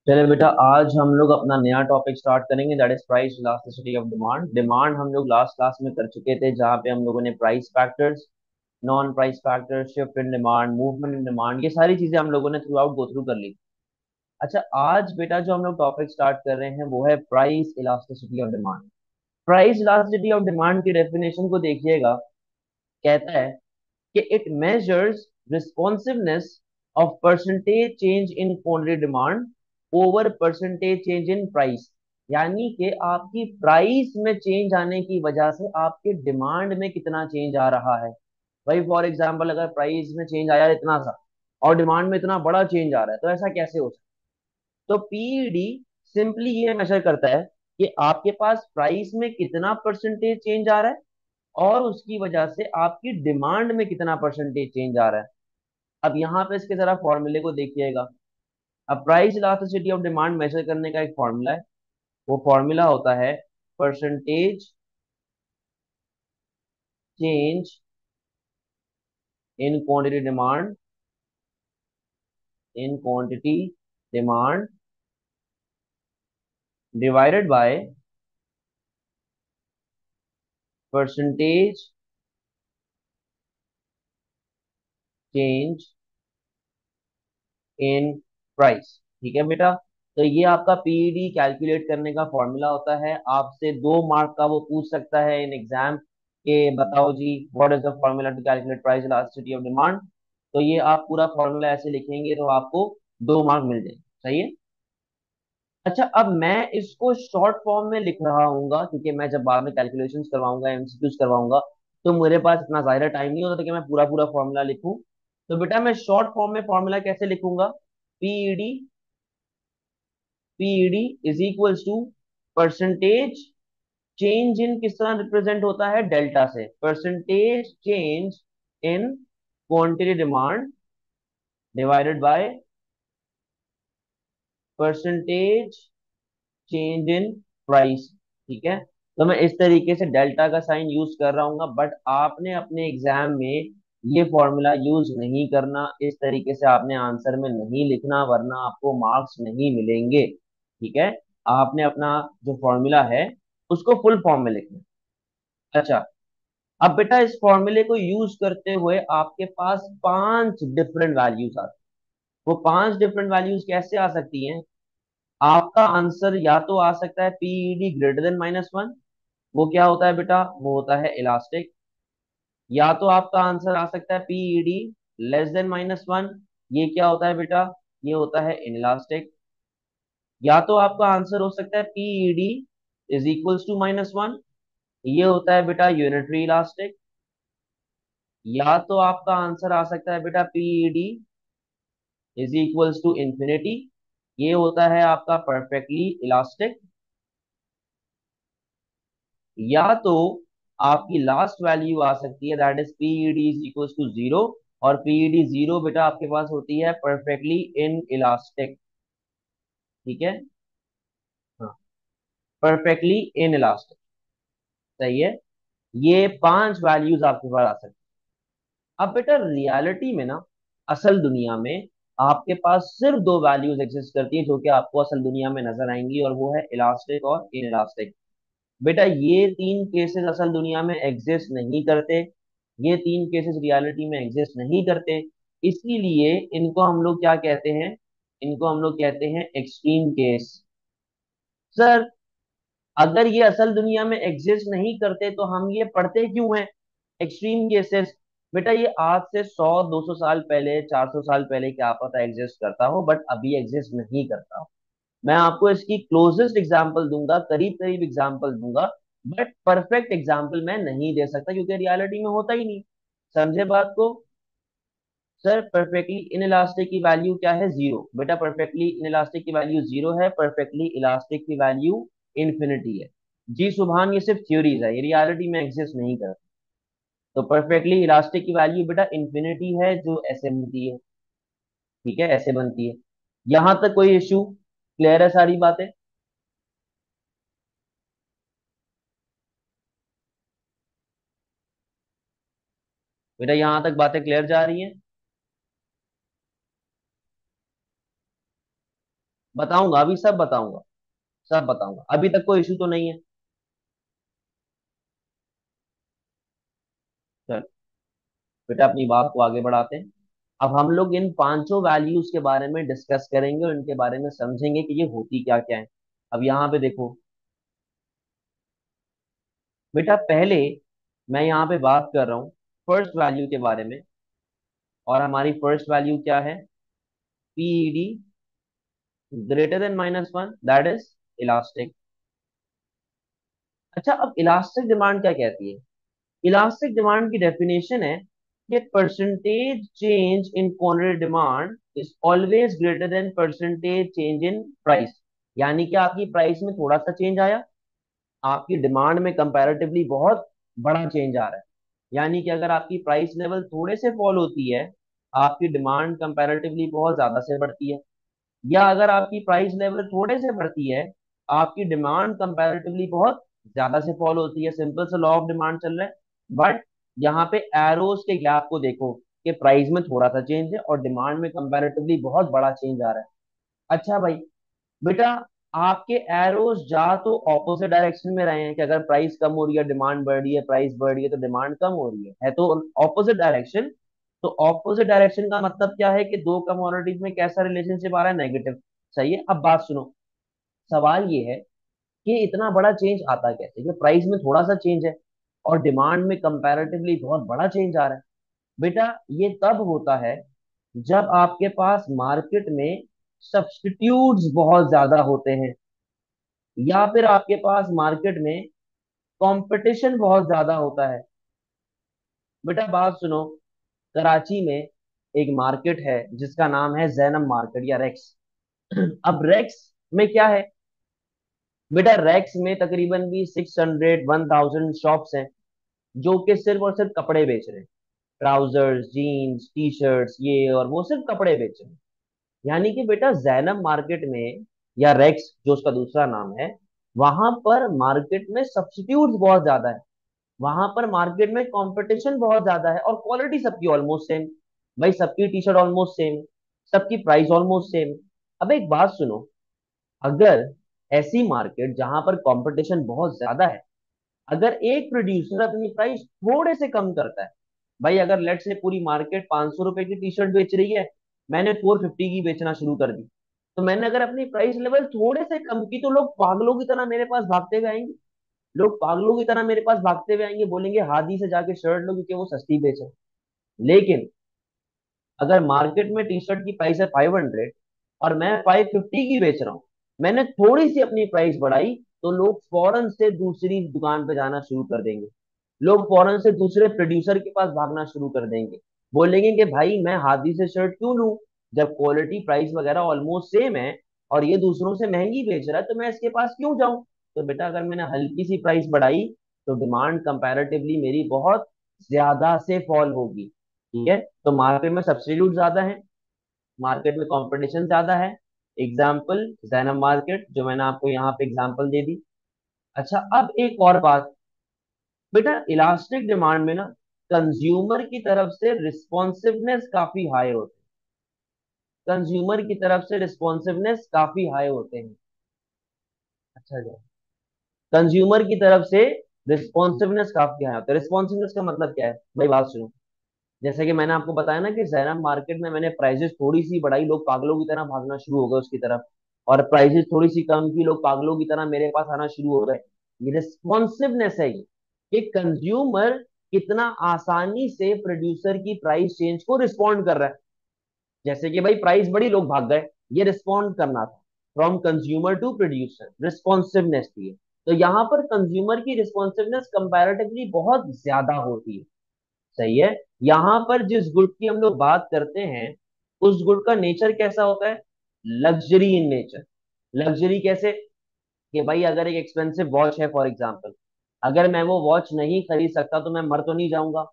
चलिए बेटा, आज हम लोग अपना नया टॉपिक स्टार्ट करेंगे, that is price elasticity of demand. Demand हम लोग लास्ट क्लास में कर चुके थे, जहाँ पे हम लोगों ने price factors, non price factors, shift in demand, movement in demand, ये सारी चीजें हम लोगों ने थ्रू आउट गो थ्रू कर ली। अच्छा, आज बेटा जो हम लोग टॉपिक स्टार्ट कर रहे हैं वो है price elasticity of demand. Price elasticity of demand की डेफिनेशन को देखिएगा। कहता है कि it measures responsiveness of percentage change in quantity demand over percentage change in price. यानी कि आपकी प्राइस में चेंज आने की वजह से आपके डिमांड में कितना चेंज आ रहा है। भाई फॉर एग्जांपल, अगर प्राइस में चेंज आया इतना सा और डिमांड में इतना बड़ा चेंज आ रहा है, तो ऐसा कैसे हो सकता है? तो पीईडी सिंपली ये मेजर करता है कि आपके पास प्राइस में कितना परसेंटेज चेंज आ रहा है और उसकी वजह से आपकी डिमांड में कितना परसेंटेज चेंज आ रहा है। अब यहाँ पे इसके जरा फॉर्मूले को देखिएगा। अब price elasticity of demand measure करने का एक फॉर्मूला है। वो फॉर्मूला होता है percentage change in quantity demand, in quantity demand divided by percentage change in price. ठीक है बेटा, तो ये आपका पीईडी कैलकुलेट करने का फॉर्मूला होता है। आपसे 2 मार्क का वो पूछ सकता है इन एग्जाम के, बताओ जी what is the formula to calculate price elasticity of demand. तो ये आप पूरा फॉर्मूला ऐसे लिखेंगे तो आपको 2 मार्क मिल जाएंगे। सही है। अच्छा, अब मैं इसको शॉर्ट फॉर्म में लिख रहा हूँ, क्योंकि मैं जब बाद में कैलकुलेशंस करवाऊंगा, एमसीक्यूज करवाऊंगा, तो मेरे पास इतना ज्यादा टाइम नहीं होता था कि मैं पूरा पूरा फॉर्मूला लिखूं। तो बेटा मैं शॉर्ट फॉर्म में फॉर्मूला कैसे लिखूंगा? PED, PED is equals to percentage change in, किस तरह रिप्रेजेंट होता है? डेल्टा से। Percentage change in quantity demand divided by percentage change in price. ठीक है, तो मैं इस तरीके से डेल्टा का साइन यूज कर रहा हूँ, बट आपने अपने एग्जाम में ये फॉर्मूला यूज नहीं करना, इस तरीके से आपने आंसर में नहीं लिखना, वरना आपको मार्क्स नहीं मिलेंगे। ठीक है, आपने अपना जो फॉर्मूला है उसको फुल फॉर्म में लिखना। अच्छा, अब बेटा इस फॉर्मूले को यूज करते हुए आपके पास 5 डिफरेंट वैल्यूज आती हैं। वो 5 डिफरेंट वैल्यूज कैसे आ सकती हैं? आपका आंसर या तो आ सकता है पीईडी ग्रेटर देन -1। वो क्या होता है बेटा? वो होता है इलास्टिक। या तो आपका आंसर आ सकता है पीईडी लेस देन -1। ये क्या होता है बेटा? ये होता है इनइलास्टिक। या तो आपका आंसर हो सकता है पीईडी इज इक्वल्स टू -1। ये होता है बेटा यूनिटरी इलास्टिक। या तो आपका आंसर आ सकता है बेटा PED is equals to infinity. ये होता है आपका परफेक्टली इलास्टिक। या तो आपकी लास्ट वैल्यू आ सकती है, that is PED is equals to 0। और पीईडी 0 बेटा आपके पास होती है परफेक्टली इन इलास्टिक। ठीक है, हाँ, परफेक्टली इन इलास्टिक। सही है। ये 5 वैल्यूज आपके पास आ सकती है। अब बेटा रियलिटी में ना, असल दुनिया में आपके पास सिर्फ 2 वैल्यूज एग्जिस्ट करती है, जो कि आपको असल दुनिया में नजर आएंगी, और वो है इलास्टिक और इन इलास्टिक। बेटा ये 3 केसेस असल दुनिया में एग्जिस्ट नहीं करते, ये 3 केसेस रियलिटी में एग्जिस्ट नहीं करते। इसीलिए इनको हम लोग क्या कहते हैं? इनको हम लोग कहते हैं एक्सट्रीम केस। सर, अगर ये असल दुनिया में एग्जिस्ट नहीं करते तो हम ये पढ़ते क्यों हैं एक्सट्रीम केसेस? बेटा ये आज से 100-200 साल पहले, 400 साल पहले क्या पता एग्जिस्ट करता हो, बट अभी एग्जिस्ट नहीं करता हो। मैं आपको इसकी क्लोजेस्ट एग्जांपल दूंगा, करीब करीब एग्जांपल दूंगा, बट परफेक्ट एग्जांपल मैं नहीं दे सकता, क्योंकि रियलिटी में होता ही नहीं। समझे बात को? सर परफेक्टली इनइलास्टिक की वैल्यू क्या है? 0। बेटा परफेक्टली इनइलास्टिक की वैल्यू 0 है, परफेक्टली इलास्टिक की वैल्यू इन्फिनिटी है। जी सुभान, ये सिर्फ थ्योरीज है, ये रियलिटी में एग्जिस्ट नहीं करता। तो परफेक्टली इलास्टिक की वैल्यू बेटा इन्फिनिटी है, जो ऐसे बनती है। ठीक है, ऐसे बनती है। यहां तक कोई इश्यू? क्लियर है सारी बातें? बेटा यहां तक बातें क्लियर जा रही हैं? बताऊंगा, अभी सब बताऊंगा, सब बताऊंगा, अभी तक कोई इशू तो नहीं है। चल बेटा अपनी बात को आगे बढ़ाते हैं। अब हम लोग इन पांचों वैल्यूज के बारे में डिस्कस करेंगे और इनके बारे में समझेंगे कि ये होती क्या क्या है। अब यहाँ पे देखो बेटा, पहले मैं यहाँ पे बात कर रहा हूँ फर्स्ट वैल्यू के बारे में। और हमारी फर्स्ट वैल्यू क्या है? PED greater than -1, that is elastic. अच्छा, अब इलास्टिक डिमांड क्या कहती है? इलास्टिक डिमांड की डेफिनेशन है कि percentage change in quantity demand is always greater than percentage change in price. यानी कि आपकी प्राइस में थोड़ा सा चेंज आया, आपकी डिमांड में कंपैरेटिवली बहुत बड़ा चेंज आ रहा है। यानी कि अगर आपकी प्राइस लेवल थोड़े से फॉल होती है, आपकी डिमांड कंपैरेटिवली बहुत ज्यादा से बढ़ती है। या अगर आपकी प्राइस लेवल थोड़े से बढ़ती है, आपकी डिमांड कंपैरेटिवली बहुत ज्यादा से फॉल होती है। सिंपल सा लॉ ऑफ डिमांड चल रहा है। बट यहाँ पे एरोज के गैप को देखो कि प्राइस में थोड़ा सा चेंज है और डिमांड में कंपैरेटिवली बहुत बड़ा चेंज आ रहा है। अच्छा भाई, बेटा आपके एरोज जा तो ऑपोजिट डायरेक्शन में रहे हैं कि अगर प्राइस कम हो रही है डिमांड बढ़ रही है, प्राइस बढ़ रही है तो डिमांड कम हो रही है तो ऑपोजिट डायरेक्शन। तो ऑपोजिट डायरेक्शन का मतलब क्या है कि दो कमोडिटीज में कैसा रिलेशनशिप आ रहा है? नेगेटिव। सही है। अब बात सुनो, सवाल ये है कि इतना बड़ा चेंज आता कैसे कि प्राइस में थोड़ा सा चेंज है और डिमांड में कंपैरेटिवली बहुत बड़ा चेंज आ रहा है? बेटा ये तब होता है जब आपके पास मार्केट में सब्स्टिट्यूट्स बहुत ज्यादा होते हैं, या फिर आपके पास मार्केट में कंपटीशन बहुत ज्यादा होता है। बेटा बात सुनो, कराची में एक मार्केट है जिसका नाम है जैनम मार्केट या रेक्स। अब रेक्स में क्या है? बेटा रेक्स में तकरीबन भी 600 1000 शॉप्स हैं जो कि सिर्फ और सिर्फ कपड़े बेच रहे हैं। ट्राउजर्स, जीन्स, टी शर्ट्स, ये और वो सिर्फ कपड़े बेच रहे हैं। यानी कि बेटा जैनब मार्केट में या रेक्स जो उसका दूसरा नाम है, वहां पर मार्केट में सब्स्टिट्यूट्स बहुत ज्यादा है। वहां पर मार्केट में कंपटीशन बहुत ज्यादा है और क्वालिटी सबकी ऑलमोस्ट सेम। भाई सबकी टी शर्ट ऑलमोस्ट सेम, सबकी प्राइस ऑलमोस्ट सेम। अब एक बात सुनो, अगर ऐसी मार्केट जहां पर कंपटीशन बहुत ज्यादा है, अगर एक प्रोड्यूसर अपनी प्राइस थोड़े से कम करता है, भाई अगर लेट से पूरी मार्केट 500 रुपए की टी शर्ट बेच रही है, मैंने 450 की बेचना शुरू कर दी, तो मैंने अगर अपनी प्राइस लेवल थोड़े से कम की, तो लोग पागलों की तरह मेरे पास भागते हुए आएंगे। लोग पागलों की तरह मेरे पास भागते हुए आएंगे, बोलेंगे हादी से जाके शर्ट लो क्योंकि वो सस्ती बेचे। लेकिन अगर मार्केट में टी शर्ट की प्राइस है 500 और मैं 550 की बेच रहा हूँ, मैंने थोड़ी सी अपनी प्राइस बढ़ाई, तो लोग फौरन से दूसरी दुकान पे जाना शुरू कर देंगे। लोग फौरन से दूसरे प्रोड्यूसर के पास भागना शुरू कर देंगे। बोलेंगे कि भाई मैं हादी से शर्ट क्यों लूं, जब क्वालिटी प्राइस वगैरह ऑलमोस्ट सेम है और ये दूसरों से महंगी बेच रहा है, तो मैं इसके पास क्यों जाऊं? तो बेटा अगर मैंने हल्की सी प्राइस बढ़ाई, तो डिमांड कंपैरेटिवली मेरी बहुत ज्यादा से फॉल होगी। ठीक है, तो मार्केट में सब्स्टिट्यूट ज्यादा है, मार्केट में कंपटीशन ज्यादा है। एग्जाम्पल जैनब मार्केट, जो मैंने आपको यहाँ पे एग्जाम्पल दे दी। अच्छा, अब एक और बात, बेटा इलास्टिक डिमांड में ना कंज्यूमर की तरफ से रिस्पॉन्सिवनेस काफी हाई होती है। कंज्यूमर की तरफ से रिस्पॉन्सिवनेस काफी हाई होते हैं। अच्छा जी, कंज्यूमर की तरफ से रिस्पॉन्सिवनेस काफी हाई होता है। रिस्पॉन्सिवनेस का मतलब क्या है? भाई बात सुनो, जैसे कि मैंने आपको बताया ना कि जैनब मार्केट में मैंने प्राइजेस थोड़ी सी बढ़ाई, लोग पागलों की तरह भागना शुरू हो गए उसकी तरफ, और प्राइजेस थोड़ी सी कम की, लोग पागलों की तरह मेरे पास आना शुरू हो गए। ये रिस्पॉन्सिवनेस है ये, कि कंज्यूमर कितना आसानी से प्रोड्यूसर की प्राइस चेंज को रिस्पॉन्ड कर रहा है। जैसे कि भाई प्राइस बढ़ी, लोग भाग गए, ये रिस्पॉन्ड करना था। From consumer to producer, responsiveness थी ये। तो यहाँ पर कंज्यूमर की रिस्पॉन्सिवनेस कंपैरेटिवली बहुत ज्यादा होती है। सही है। यहाँ पर जिस गुड की हम लोग बात करते हैं, उस गुड का नेचर कैसा होता है? Luxury in nature. लग्जरी कैसे? कि भाई अगर एक एक्सपेंसिव वॉच है फॉर एग्जांपल, अगर मैं वो वॉच नहीं खरीद सकता तो मैं मर तो नहीं जाऊंगा।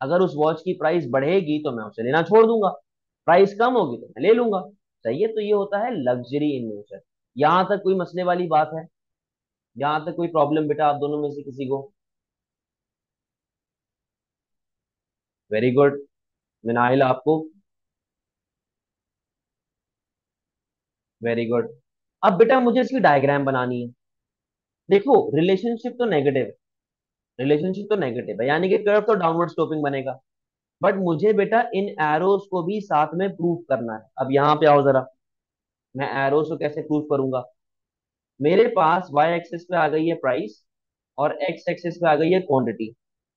अगर उस वॉच की प्राइस बढ़ेगी तो मैं उसे लेना छोड़ दूंगा, प्राइस कम होगी तो मैं ले लूंगा। सही है, तो ये होता है लग्जरी इन नेचर। यहाँ तक कोई मसले वाली बात है? यहाँ तक कोई प्रॉब्लम बेटा आप दोनों में से किसी को? Very good. मिनाइल आपको? Very good. अब बेटा मुझे इसकी डायग्राम बनानी है। देखो रिलेशनशिप तो नेगेटिव है, रिलेशनशिप तो नेगेटिव है, यानी कि कर्व तो डाउनवर्ड स्लोपिंग बनेगा। बट मुझे बेटा इन एरोस को भी साथ में प्रूव करना है। अब यहाँ पे आओ जरा, मैं एरोस को कैसे प्रूव करूंगा। मेरे पास वाई एक्सिस पे आ गई है प्राइस, और एक्स एक्सिस पे आ गई है क्वांटिटी।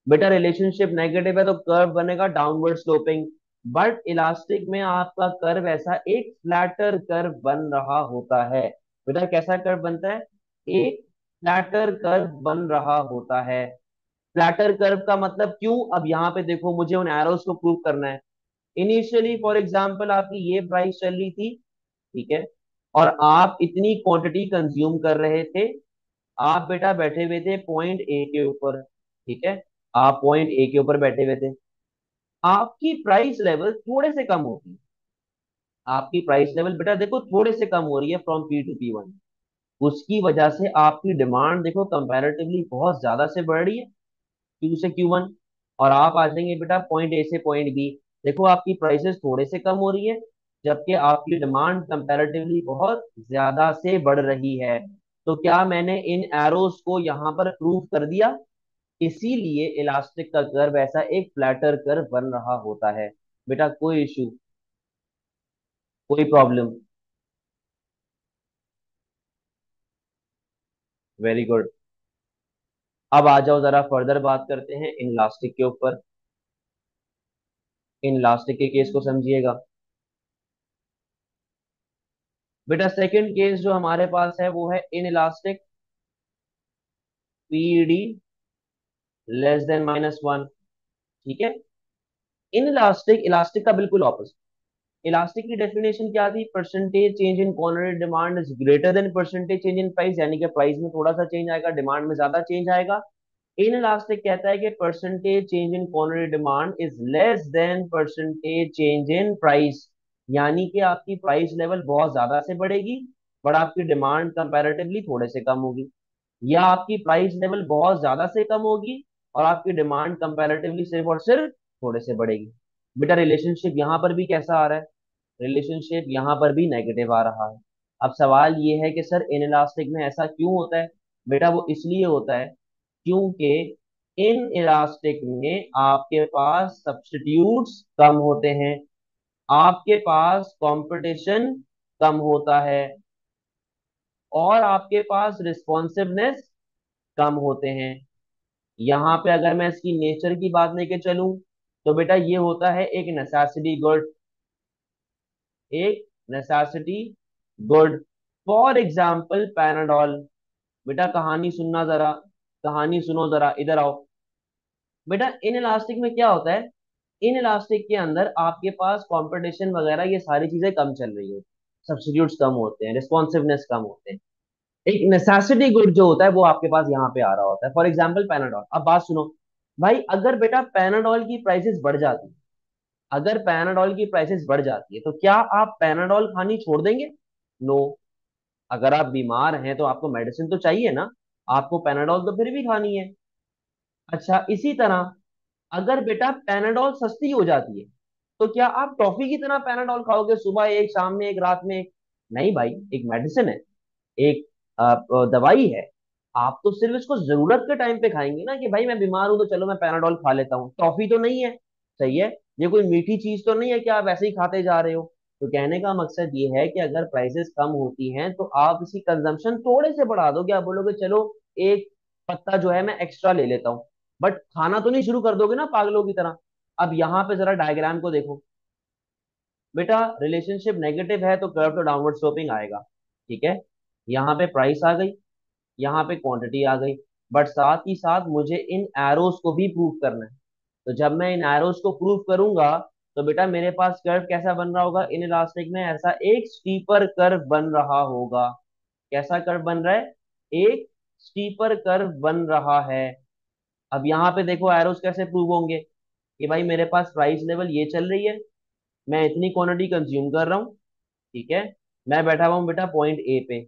बेटा रिलेशनशिप नेगेटिव है तो कर्व बनेगा डाउनवर्ड स्लोपिंग। बट इलास्टिक में आपका कर्व ऐसा एक फ्लैटर कर्व बन रहा होता है। बेटा कैसा कर्व बनता है, एक फ्लैटर कर्व बन रहा होता है। फ्लैटर कर्व का मतलब क्यों, अब यहाँ पे देखो मुझे उन एरोस को प्रूव करना है। इनिशियली फॉर एग्जांपल आपकी ये प्राइस चल रही थी, ठीक है, और आप इतनी क्वांटिटी कंज्यूम कर रहे थे। आप बेटा बैठे हुए थे पॉइंट ए के ऊपर, ठीक है, आप पॉइंट ए के ऊपर बैठे हुए थे। आपकी प्राइस लेवल थोड़े से कम होगी, आपकी प्राइस लेवल बेटा देखो थोड़े से कम हो रही है from P to P one. उसकी वजह से आपकी डिमांड देखो कंपैरेटिवली बहुत ज्यादा से बढ़ रही है, क्यू से क्यू वन। और आप आ जाएंगे बेटा पॉइंट ए से पॉइंट बी। देखो आपकी प्राइसेस थोड़े से कम हो रही है, जबकि आपकी डिमांड कंपैरेटिवली बहुत ज्यादा से बढ़ रही है। तो क्या मैंने इन एरोस को यहाँ पर प्रूव कर दिया। इसीलिए इलास्टिक का कर्व ऐसा एक फ्लैटर कर्व बन रहा होता है। बेटा कोई इशू, कोई प्रॉब्लम। Very good. अब आ जाओ जरा फर्दर बात करते हैं इन इलास्टिक के ऊपर। इन इलास्टिक के केस को समझिएगा। बेटा सेकंड केस जो हमारे पास है वो है in elastic PED less than minus one, ठीक है। इन इलास्टिक, इलास्टिक का बिल्कुल ऑपोजिट। इलास्टिक की डेफिनेशन क्या थी, percentage change in quantity demand is greater than percentage change in price, यानी कि प्राइस में थोड़ा सा चेंज आएगा, डिमांड में ज्यादा चेंज आएगा। इन इलास्टिक कहता है कि percentage change in quantity demand is less than percentage change in price, यानी कि आपकी प्राइस लेवल बहुत ज्यादा से बढ़ेगी, बट आपकी डिमांड कंपैरेटिवली थोड़े से कम होगी। या आपकी प्राइस लेवल बहुत ज्यादा से कम होगी और आपकी डिमांड कंपैरेटिवली सिर्फ और सिर्फ थोड़े से बढ़ेगी। बेटा रिलेशनशिप यहाँ पर भी कैसा आ रहा है, रिलेशनशिप यहाँ पर भी नेगेटिव आ रहा है। अब सवाल ये है कि सर इनइलास्टिक में ऐसा क्यों होता है। बेटा वो इसलिए होता है क्योंकि इन इलास्टिक में आपके पास सब्स्टिट्यूट्स कम होते हैं, आपके पास कंपटीशन कम होता है, और आपके पास रिस्पॉन्सिवनेस कम होते हैं। यहाँ पे अगर मैं इसकी नेचर की बात लेके चलूं तो बेटा ये होता है एक नेसेसिटी गुड, एक necessity good. For example Panadol. बेटा कहानी सुनना जरा, कहानी सुनो जरा, इधर आओ। बेटा इन इलास्टिक में क्या होता है, इन इलास्टिक के अंदर आपके पास कंपटीशन वगैरह ये सारी चीजें कम चल रही है, सब्स्टिट्यूट्स कम होते हैं, रिस्पॉन्सिवनेस कम होते हैं। एक नेसेसिटी गुड जो होता है वो आपके पास यहाँ पे आ रहा होता है, फॉर एग्जाम्पल पैनाडॉल। अब बात सुनो भाई, अगर बेटा पैनाडॉल की प्राइसेस बढ़ जाती, अगर पैनाडॉल की प्राइसेस बढ़ जाती है तो क्या आप पैनाडॉल खानी छोड़ देंगे। नो। अगर आप बीमार हैं तो आपको मेडिसिन तो चाहिए ना, आपको पैनाडॉल तो फिर भी खानी है। अच्छा इसी तरह अगर बेटा पैनाडॉल सस्ती हो जाती है तो क्या आप टॉफी की तरह पैनाडॉल खाओगे, सुबह एक शाम में एक रात में एक। नहीं भाई, एक मेडिसिन है, एक दवाई है। आप तो सिर्फ इसको जरूरत के टाइम पे खाएंगे ना, कि भाई मैं बीमार हूं तो चलो मैं पैनाडॉल खा लेता हूँ, टॉफी तो नहीं है। सही है, ये कोई मीठी चीज तो नहीं है कि आप वैसे ही खाते जा रहे हो। तो कहने का मकसद ये है कि अगर प्राइसेस कम होती हैं तो आप इसकी कंजम्पशन थोड़े से बढ़ा दोगे, आप बोलोगे चलो एक पत्ता जो है मैं एक्स्ट्रा ले लेता हूँ, बट खाना तो नहीं शुरू कर दोगे ना पागलों की तरह। अब यहाँ पे जरा डायग्राम को देखो। बेटा रिलेशनशिप नेगेटिव है तो कर्व तो डाउनवर्ड स्लोपिंग आएगा, ठीक है। यहाँ पे प्राइस आ गई, यहाँ पे क्वांटिटी आ गई, बट साथ ही साथ मुझे इन एरोस को भी प्रूव करना है। तो जब मैं इन एरोस को प्रूव करूंगा तो बेटा मेरे पास कर्व कैसा बन रहा होगा, इन इलास्टिक में ऐसा एक स्टीपर कर्व बन रहा होगा। कैसा कर्व बन रहा है, एक स्टीपर कर्व बन रहा है। अब यहाँ पे देखो एरोस कैसे प्रूव होंगे, कि भाई मेरे पास प्राइस लेवल ये चल रही है, मैं इतनी क्वांटिटी कंज्यूम कर रहा हूँ, ठीक है, मैं बैठा हुआ हूँ बेटा पॉइंट ए पे।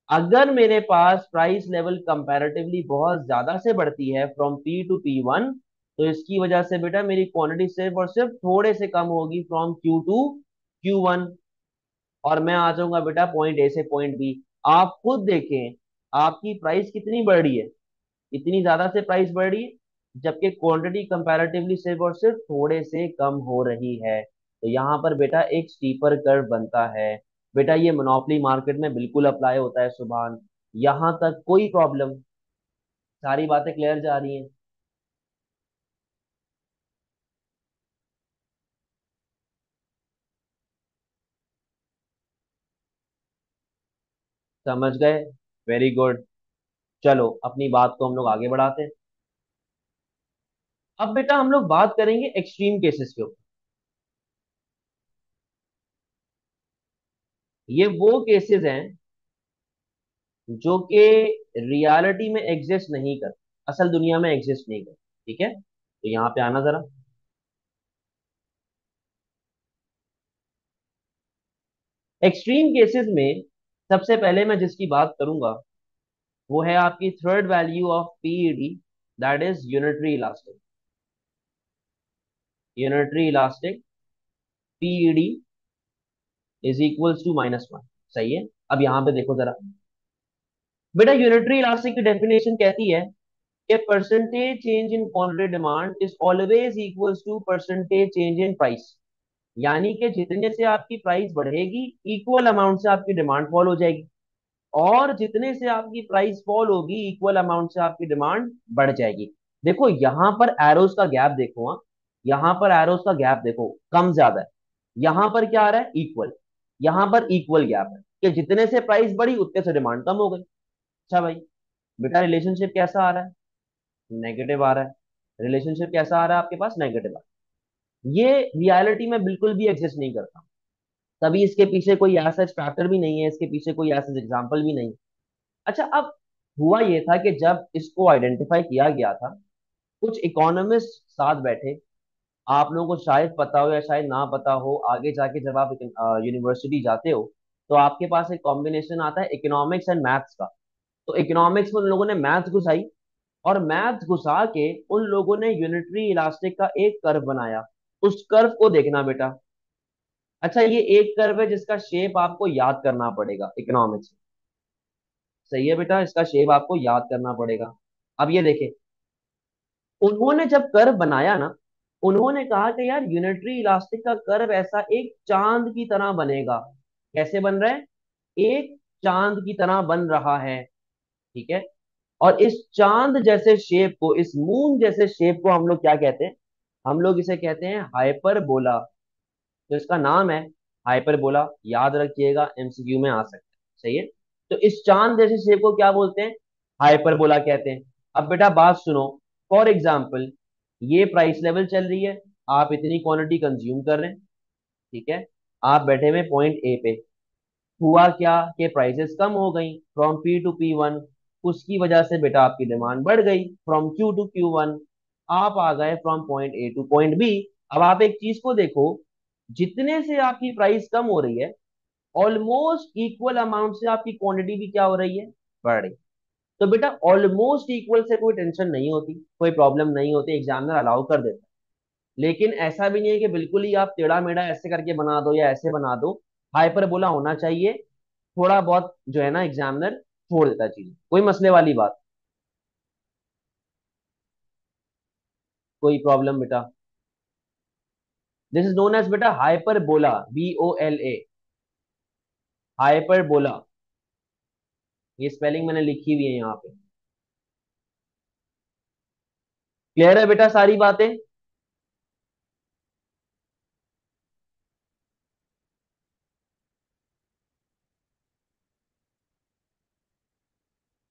अगर मेरे पास प्राइस लेवल कंपैरेटिवली बहुत ज्यादा से बढ़ती है from P to P one, तो इसकी वजह से बेटा मेरी क्वांटिटी सिर्फ और सिर्फ थोड़े से कम होगी from Q to Q one. और मैं आ जाऊंगा बेटा पॉइंट ए से पॉइंट बी। आप खुद देखें, आपकी प्राइस कितनी बढ़ रही है, इतनी ज्यादा से प्राइस बढ़ रही है, जबकि क्वांटिटी कंपैरेटिवली सिर्फ और सिर्फ थोड़े से कम हो रही है। तो यहाँ पर बेटा एक स्टीपर कर्व बनता है। बेटा ये मोनोपोली मार्केट में बिल्कुल अप्लाई होता है सुभान। यहाँ तक कोई प्रॉब्लम? सारी बातें क्लियर जा रही हैं? समझ गए? Very good. चलो अपनी बात को हम लोग आगे बढ़ाते हैं। अब बेटा हम लोग बात करेंगे एक्सट्रीम केसेस के ऊपर। ये वो केसेस हैं जो कि रियलिटी में एग्जिस्ट नहीं कर, असल दुनिया में एग्जिस्ट नहीं कर। ठीक है, तो यहाँ पे आना जरा। एक्सट्रीम केसेस में सबसे पहले मैं जिसकी बात करूंगा वो है आपकी third value of PED, that is unitary elastic. Unitary elastic PED is equals to -1। सही है। अब यहाँ पे देखो जरा, बेटा यूनिटरी इलास्टिक की डेफिनेशन कहती है कि percentage change in quantity demand is always equals to percentage change in price. यानी कि जितने से आपकी प्राइस बढ़ेगी, इक्वल अमाउंट से आपकी डिमांड फॉल हो जाएगी, और जितने से आपकी प्राइस फॉल होगी, इक्वल अमाउंट से आपकी डिमांड बढ़ जाएगी। देखो यहाँ पर एरोस का गैप देखो, हाँ, यहाँ पर एरोस का गैप देखो, कम ज्यादा है। यहाँ पर क्या आ रहा है? इक्वल। यहाँ पर इक्वल गैप है कि जितने से प्राइस बढ़ी उतने से डिमांड कम हो गई। अच्छा भाई, बेटा रिलेशनशिप कैसा आ रहा है? नेगेटिव आ रहा है। रिलेशनशिप कैसा आ रहा है आपके पास? नेगेटिव आ रहा है। ये रियलिटी में बिल्कुल भी एग्जिस्ट नहीं करता। तभी इसके पीछे कोई ऐसा फैक्टर भी नहीं है, इसके पीछे कोई ऐसा एग्जाम्पल भी नहीं। अच्छा, अब हुआ ये था कि जब इसको आइडेंटिफाई किया गया था, कुछ इकोनॉमिस्ट साथ बैठे। आप लोगों को शायद पता हो या शायद ना पता हो, आगे जाके जब आप यूनिवर्सिटी जाते हो तो आपके पास एक कॉम्बिनेशन आता है इकोनॉमिक्स एंड मैथ्स का। तो इकोनॉमिक्स में उन लोगों ने मैथ्स घुसाई, और मैथ्स घुसा के उन लोगों ने यूनिटरी इलास्टिक का एक कर्व बनाया। उस कर्व को देखना बेटा। अच्छा, ये एक कर्व है जिसका शेप आपको याद करना पड़ेगा इकोनॉमिक्स। सही है बेटा, इसका शेप आपको याद करना पड़ेगा। अब ये देखें, उन्होंने जब कर्व बनाया ना, उन्होंने कहा कि यार यूनिटरी इलास्टिक का कर्व ऐसा एक चांद की तरह बनेगा। कैसे बन रहा है? एक चांद की तरह बन रहा है। ठीक है। और इस चांद जैसे शेप को, इस मून जैसे शेप को हम लोग क्या कहते हैं? हम लोग इसे कहते हैं हाइपरबोला। तो इसका नाम है हाइपरबोला। याद रखिएगा, एमसीक्यू में आ सकता है। सही है। तो इस चांद जैसे शेप को क्या बोलते हैं? हाइपरबोला कहते हैं। अब बेटा बात सुनो। फॉर एग्जाम्पल, ये प्राइस लेवल चल रही है, आप इतनी क्वांटिटी कंज्यूम कर रहे हैं। ठीक है। आप बैठे हुए पॉइंट ए पे। हुआ क्या कि प्राइसेस कम हो गई फ्रॉम पी टू P1। उसकी वजह से बेटा आपकी डिमांड बढ़ गई फ्रॉम क्यू टू Q1। आप आ गए from point A to point B. अब आप एक चीज को देखो, जितने से आपकी प्राइस कम हो रही है, ऑलमोस्ट इक्वल अमाउंट से आपकी क्वांटिटी भी क्या हो रही है? बढ़ रही। तो बेटा ऑलमोस्ट इक्वल से कोई टेंशन नहीं होती, कोई प्रॉब्लम नहीं होती, एग्जामिनर अलाउ कर देता है। लेकिन ऐसा भी नहीं है कि बिल्कुल ही आप टेढ़ा मेढ़ा ऐसे करके बना दो या ऐसे बना दो। हाइपरबोला होना चाहिए। थोड़ा बहुत जो है ना, एग्जामिनर छोड़ देता है चीज, कोई मसले वाली बात, कोई प्रॉब्लम बेटा। दिस इज नोन एज बेटा हाइपरबोला, BOLA। हाइपरबोला, ये स्पेलिंग मैंने लिखी हुई है यहाँ पे। क्लियर है बेटा सारी बातें?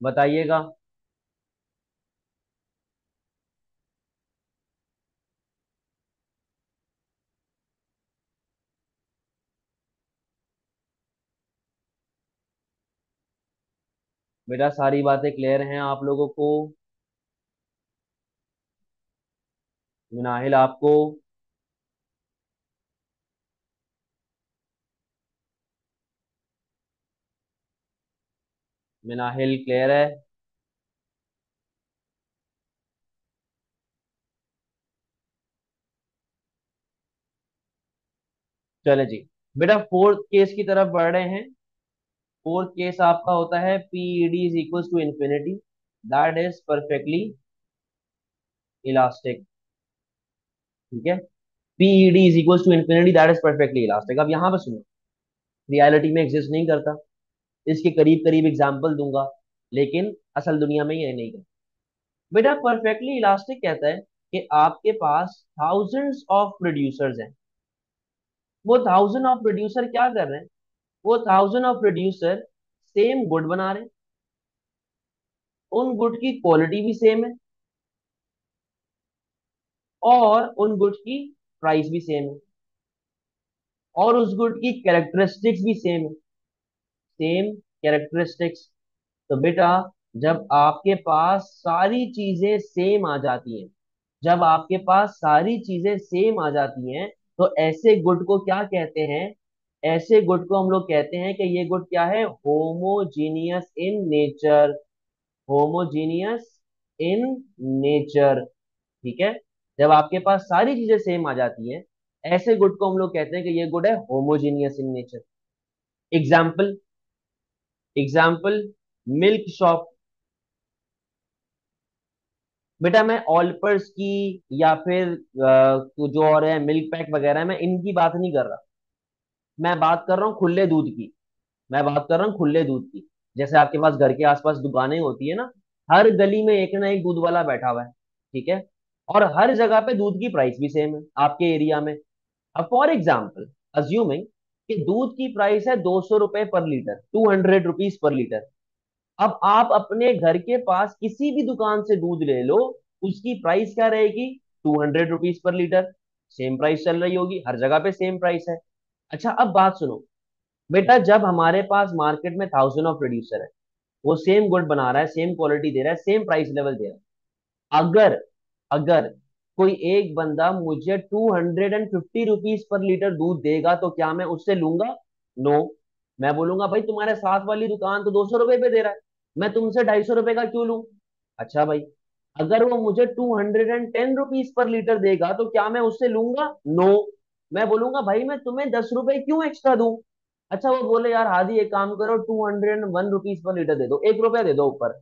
बताइएगा। बेटा सारी बातें क्लियर हैं आप लोगों को? मिनाहिल आपको? मिनाहिल क्लियर है? चले जी। बेटा फोर्थ केस की तरफ बढ़ रहे हैं। फोर्थ केस आपका होता है PED is equal to infinity, that is perfectly elastic. ठीक है, PED is equal to infinity, that is perfectly elastic. अब यहाँ पे सुनो, रियलिटी में एग्जिस्ट नहीं करता, इसके करीब करीब एग्जाम्पल दूंगा, लेकिन असल दुनिया में ये नहीं करता। बेटा परफेक्टली इलास्टिक कहता है कि आपके पास थाउजेंड्स ऑफ प्रोड्यूसर्स हैं। वो थाउजेंड ऑफ प्रोड्यूसर क्या कर रहे हैं? वो thousand of producer same good बना रहे हैं, उन गुड की क्वालिटी भी सेम है और उन गुड की प्राइस भी सेम है और उस गुड की कैरेक्टरिस्टिक्स भी सेम है, सेम कैरेक्टरिस्टिक्स। तो बेटा जब आपके पास सारी चीजें सेम आ जाती हैं, जब आपके पास सारी चीजें सेम आ जाती हैं, तो ऐसे गुड को क्या कहते हैं? ऐसे गुड को हम लोग कहते हैं कि ये गुड क्या है? Homogeneous in nature, homogeneous in nature. ठीक है, जब आपके पास सारी चीजें सेम आ जाती हैं, ऐसे गुड को हम लोग कहते हैं कि ये गुड है homogeneous in nature. Example, example, milk shop. बेटा मैं ऑलपर्स की या फिर जो और है मिल्क पैक वगैरह, मैं इनकी बात नहीं कर रहा, मैं बात कर रहा हूँ खुले दूध की। मैं बात कर रहा हूँ खुले दूध की। जैसे आपके पास घर के आसपास दुकानें होती है ना, हर गली में एक ना एक दूध वाला बैठा हुआ है। ठीक है, और हर जगह पे दूध की प्राइस भी सेम है आपके एरिया में। अब फॉर एग्जाम्पल, अज्यूमिंग कि दूध की प्राइस है 200 रुपए पर लीटर, 200 रुपीज पर लीटर। अब आप अपने घर के पास किसी भी दुकान से दूध ले लो, उसकी प्राइस क्या रहेगी? 200 rupees per litre. Same price चल रही होगी, हर जगह पे सेम प्राइस है। अच्छा अब बात सुनो, बेटा जब हमारे पास मार्केट में थाउजेंड ऑफ प्रोड्यूसर है, वो सेम गुड बना रहा है, सेम क्वालिटी दे रहा है, सेम प्राइस लेवल दे रहा है। अगर अगर कोई एक बंदा मुझे 250 रुपीज पर लीटर दूध देगा, तो क्या मैं उससे लूंगा? नो। मैं बोलूंगा भाई तुम्हारे साथ वाली दुकान तो 200 रुपए पे दे रहा है, मैं तुमसे 250 रुपए का क्यों लूं? अच्छा भाई, अगर वो मुझे 210 रुपीज पर लीटर देगा, तो क्या मैं उससे लूंगा? नो। मैं बोलूंगा भाई मैं तुम्हें 10 रुपए क्यों एक्स्ट्रा दूं? अच्छा वो बोले यार हादी एक काम करो, 201 रुपीज पर लीटर दे दो, 1 रुपया दे दो ऊपर।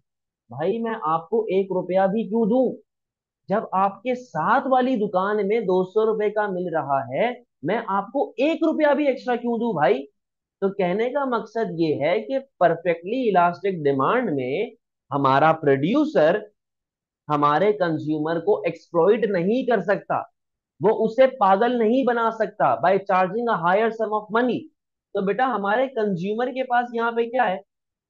भाई मैं आपको 1 रुपया भी क्यों दूं? जब आपके साथ वाली दुकान में 200 रुपए का मिल रहा है, मैं आपको 1 रुपया भी एक्स्ट्रा क्यों दूं भाई? तो कहने का मकसद ये है कि परफेक्टली इलास्टिक डिमांड में हमारा प्रोड्यूसर हमारे कंज्यूमर को एक्सप्लॉइट नहीं कर सकता, वो उसे पागल नहीं बना सकता by charging a higher sum of money. तो बेटा हमारे कंज्यूमर के पास यहाँ पे क्या है?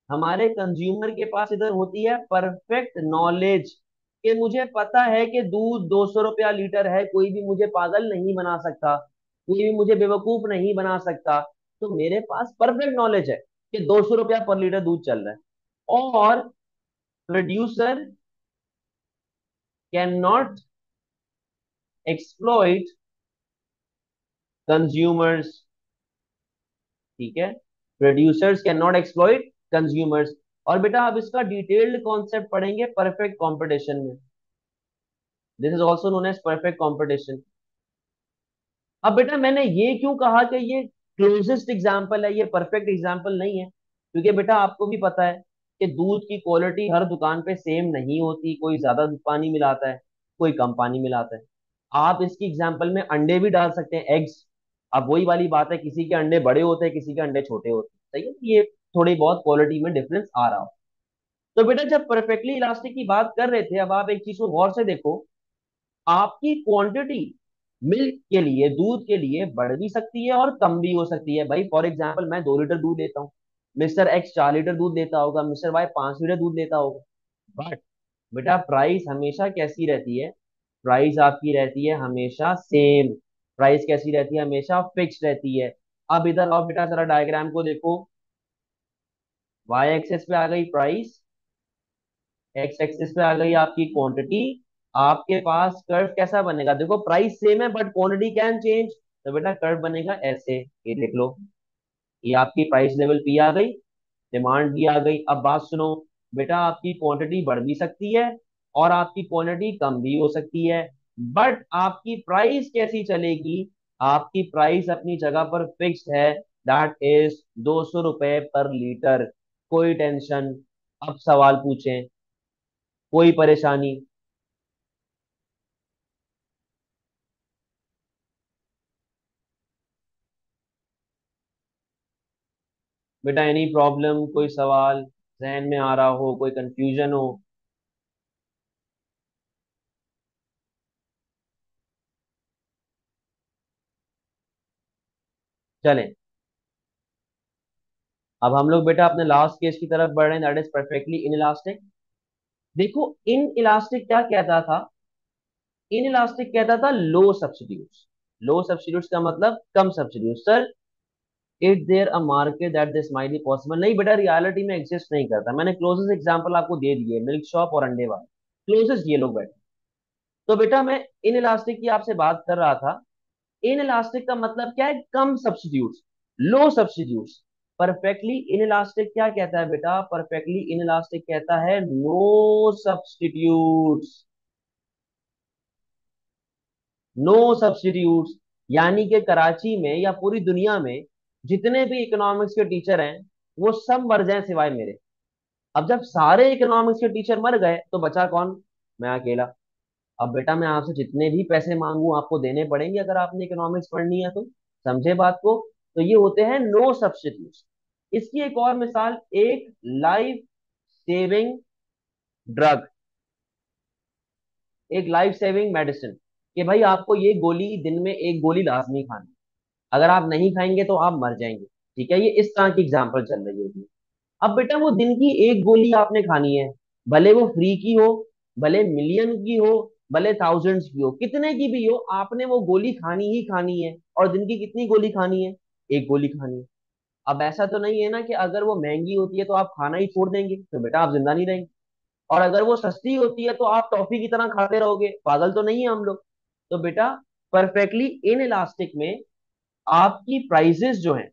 हमारे कंज्यूमर के पास इधर होती है परफेक्ट नॉलेज, कि मुझे पता है कि दूध 200 रुपया लीटर है, कोई भी मुझे पागल नहीं बना सकता, कोई भी मुझे बेवकूफ नहीं बना सकता। तो मेरे पास परफेक्ट नॉलेज है कि 200 रुपया पर लीटर दूध चल रहा है, और producer can not exploit consumers. ठीक है, producers can not exploit consumers. और बेटा आप इसका डिटेल्ड कॉन्सेप्ट पढ़ेंगे परफेक्ट कंपटीशन में, this is also known as perfect competition. अब बेटा मैंने ये क्यों कहा कि ये क्लोजेस्ट एग्जाम्पल है, ये परफेक्ट एग्जाम्पल नहीं है? क्योंकि बेटा आपको भी पता है कि दूध की क्वालिटी हर दुकान पे सेम नहीं होती, कोई ज्यादा पानी मिलाता है, कोई कम पानी मिलाता है। आप इसकी एग्जाम्पल में अंडे भी डाल सकते हैं, एग्स। अब वही वाली बात है, किसी के अंडे बड़े होते हैं, किसी के अंडे छोटे होते हैं, सही है, ये थोड़ी बहुत क्वालिटी में डिफरेंस आ रहा हो। तो बेटा जब परफेक्टली इलास्टिक की बात कर रहे थे, अब आप एक चीज को गौर से देखो, आपकी क्वांटिटी मिल्क के लिए, दूध के लिए बढ़ भी सकती है और कम भी हो सकती है। भाई फॉर एग्जांपल मैं 2 लीटर दूध देता हूँ, मिस्टर एक्स 4 लीटर दूध देता होगा, मिस्टर वाई 5 लीटर दूध देता होगा। बट बेटा प्राइस हमेशा कैसी रहती है? प्राइस आपकी रहती है हमेशा सेम। प्राइस कैसी रहती है? हमेशा फिक्स रहती है। अब इधर आओ बेटा, जरा डायग्राम को देखो। वाई एक्सेस पे आ गई प्राइस, एक्स एक्सिस पे आ गई आपकी क्वांटिटी। आपके पास कर्व कैसा बनेगा? देखो प्राइस सेम है बट क्वांटिटी कैन चेंज, तो बेटा कर्व बनेगा ऐसे, ये देख लो। ये आपकी प्राइस लेवल पी आ गई, डिमांड भी आ गई। अब बात सुनो, बेटा आपकी क्वांटिटी बढ़ भी सकती है और आपकी क्वांटिटी कम भी हो सकती है, बट आपकी प्राइस कैसी चलेगी? आपकी प्राइस अपनी जगह पर फिक्स्ड है, दैट इज 200 रुपए पर लीटर। कोई टेंशन? अब सवाल पूछें, कोई परेशानी? बेटा एनी प्रॉब्लम, कोई सवाल जहन में आ रहा हो, कोई कंफ्यूजन हो? चलें, अब हम लोग बेटा अपने लास्ट केस की तरफ बढ़ रहे हैं, that is perfectly in elastic. देखो इन इलास्टिक क्या कहता था? इन इलास्टिक कहता था लो सब्स्टिट्यूट्स। लो सब्स्टिट्यूट्स का मतलब कम substitute. Sir is there a market that this might be possible? नहीं बेटा, रियलिटी में एग्जिस्ट नहीं करता। मैंने क्लोजेस्ट एग्जांपल आपको दे दिए, मिल्क शॉप और अंडे वाले, क्लोजेस्ट ये लोग बैठे। तो बेटा मैं इन इलास्टिक की आपसे बात कर रहा था। इन इलास्टिक का मतलब क्या है? कम substitutes, low substitutes. Perfectly inelastic क्या कहता है बेटा? परफेक्टली इन इलास्टिक कहता है नो सब्स्टिट्यूट्स। नो सब्स्टिट्यूट्स, यानी कि कराची में या पूरी दुनिया में जितने भी इकोनॉमिक्स के टीचर हैं, वो सब मर जाएं सिवाय मेरे। अब जब सारे इकोनॉमिक्स के टीचर मर गए तो बचा कौन? मैं अकेला। अब बेटा मैं आपसे जितने भी पैसे मांगू आपको देने पड़ेंगे अगर आपने इकोनॉमिक्स पढ़नी है तो। समझे बात को? तो ये होते हैं नो सब्स्टिट्यूट्स। इसकी एक और मिसाल, एक लाइफ सेविंग ड्रग, एक लाइफ सेविंग मेडिसिन, कि भाई आपको ये गोली दिन में एक गोली लाजमी खानी, अगर आप नहीं खाएंगे तो आप मर जाएंगे। ठीक है, ये इस तरह की एग्जांपल चल रही होगी। अब बेटा वो दिन की एक गोली आपने खानी है, भले वो फ्री की हो, भले मिलियन की हो, भले थाउजेंड्स की हो, कितने की भी हो, आपने वो गोली खानी ही खानी है। और दिन की कितनी गोली खानी है? एक गोली खानी है। अब ऐसा तो नहीं है ना कि अगर वो महंगी होती है तो आप खाना ही छोड़ देंगे, तो बेटा आप जिंदा नहीं रहेंगे। और अगर वो सस्ती होती है तो आप टॉफी की तरह खाते रहोगे, पागल तो नहीं है हम लोग। तो बेटा परफेक्टली इन इलास्टिक में आपकी प्राइजेस जो हैं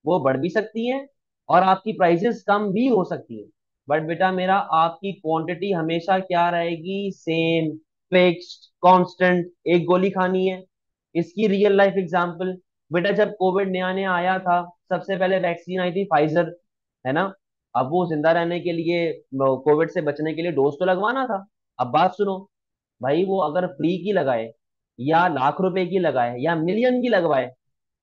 वो बढ़ भी सकती हैं, और आपकी प्राइसेस कम भी हो सकती हैं। बट बेटा मेरा आपकी क्वांटिटी हमेशा क्या रहेगी? Same, fixed, constant. एक गोली खानी है। इसकी रियल लाइफ एग्जांपल, बेटा जब कोविड नया नया आया था, सबसे पहले वैक्सीन आई थी फाइजर, है ना? अब वो जिंदा रहने के लिए, कोविड से बचने के लिए डोज तो लगवाना था। अब बात सुनो, भाई वो अगर फ्री की लगाए, या लाख रुपए की लगाए, या मिलियन की लगवाए,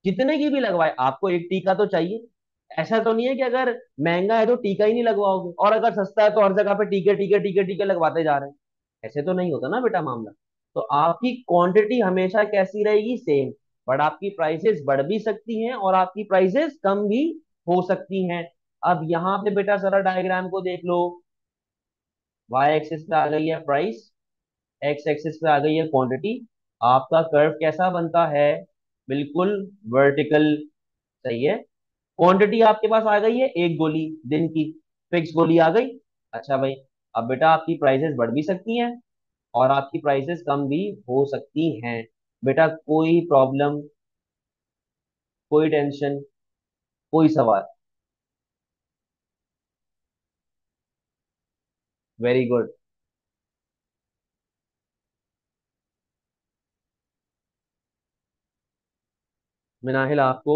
जितने की भी लगवाए, आपको एक टीका तो चाहिए। ऐसा तो नहीं है कि अगर महंगा है तो टीका ही नहीं लगवाओगे, और अगर सस्ता है तो हर जगह पे टीके टीके टीके टीके लगवाते जा रहे हैं। ऐसे तो नहीं होता ना बेटा मामला। तो आपकी क्वांटिटी हमेशा कैसी रहेगी? सेम। बट आपकी प्राइसेस बढ़ भी सकती हैं और आपकी प्राइसेस कम भी हो सकती हैं। अब यहाँ पे बेटा जरा डायग्राम को देख लो। वाई एक्सिस पे आ गई है प्राइस, एक्स एक्सिस पे आ गई है क्वांटिटी। आपका कर्व कैसा बनता है? बिल्कुल वर्टिकल। सही है। क्वांटिटी आपके पास आ गई है एक गोली दिन की, फिक्स गोली आ गई। अच्छा भाई, अब बेटा आपकी प्राइसेस बढ़ भी सकती हैं और आपकी प्राइसेस कम भी हो सकती हैं। बेटा कोई प्रॉब्लम, कोई टेंशन, कोई सवाल? Very good. मिनाहिल आपको